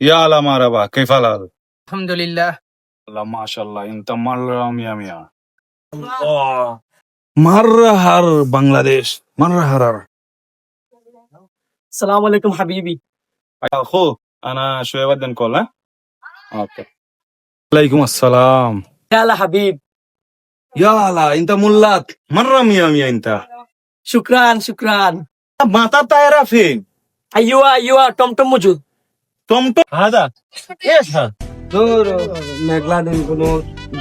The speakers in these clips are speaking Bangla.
يا هلا مرحبا كيف الحال؟ الحمد لله. الله ما شاء الله انت مرة ميا ميا مرة هر بنغلاديش مرة هرر السلام عليكم حبيبي. يا اخو انا شوية بدن كول ها اوكي عليكم السلام يلا حبيب. يا هلا انت ملاك مرة ميا ميا انت شكرا. মাথা টায়রা ফিন ايوه টমটম মজুদ। টমটম هذا ايش هذا দূর মেঘলা দিন কোনো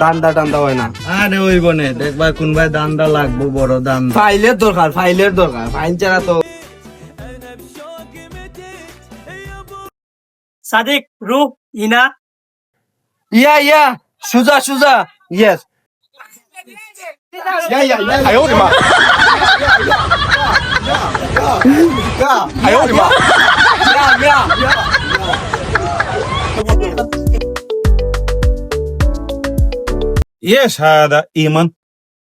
দান্দা হয় না। আরে ওই বনে দেখবা কোন ভাই দান্দা লাগবো বড় দান্দা ফাইলের দরকার ফাইল ছাড়া তো সাদিক রূপ ইনা ইয়া সুজা ইয়েস ইয়া 哎呦我的妈 哎呦我的妈 ايش هذا ايمن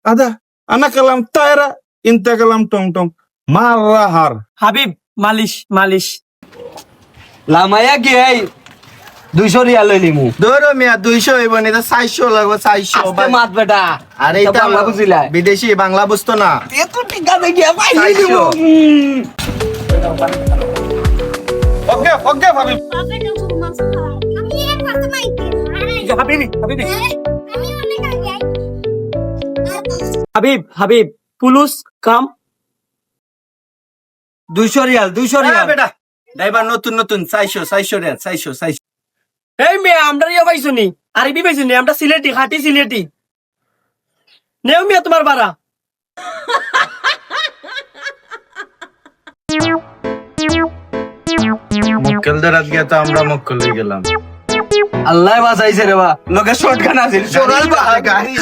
هذا انا كلام طايره انت كلام توم مره هر হাবিব মালিশ লামায়া কি এই 200 রিয়াল লইলিমু ধরো মিয়া 200 হইব না এটা 400 লাগবে 400 আস্তে মাত বেটা। আরে এটা বাংলা বুঝিলা বিদেশি বাংলা বুঝতো না এত টিকা দেখিয়া পাইলি দিব। ওকে ভাবি হাবিব পুলুস কাম 200 রিয়াল বেটা ড্রাইভার নতুন 400 রিয়াল 400 এই মেয়ে আমরা ইয়া পাইছনি আরবি পাইছনি আমরা সিলেটি খাঁটি সিলেটি নেও মিয়া তোমার বাড়া। মক্কেলদের আজকে তো আমরা মক্কেল হয়ে গেলাম আল্লাহ বাঁচাইছে রে বা লোকে শর্টগান আছে সরাল বা গাড়ি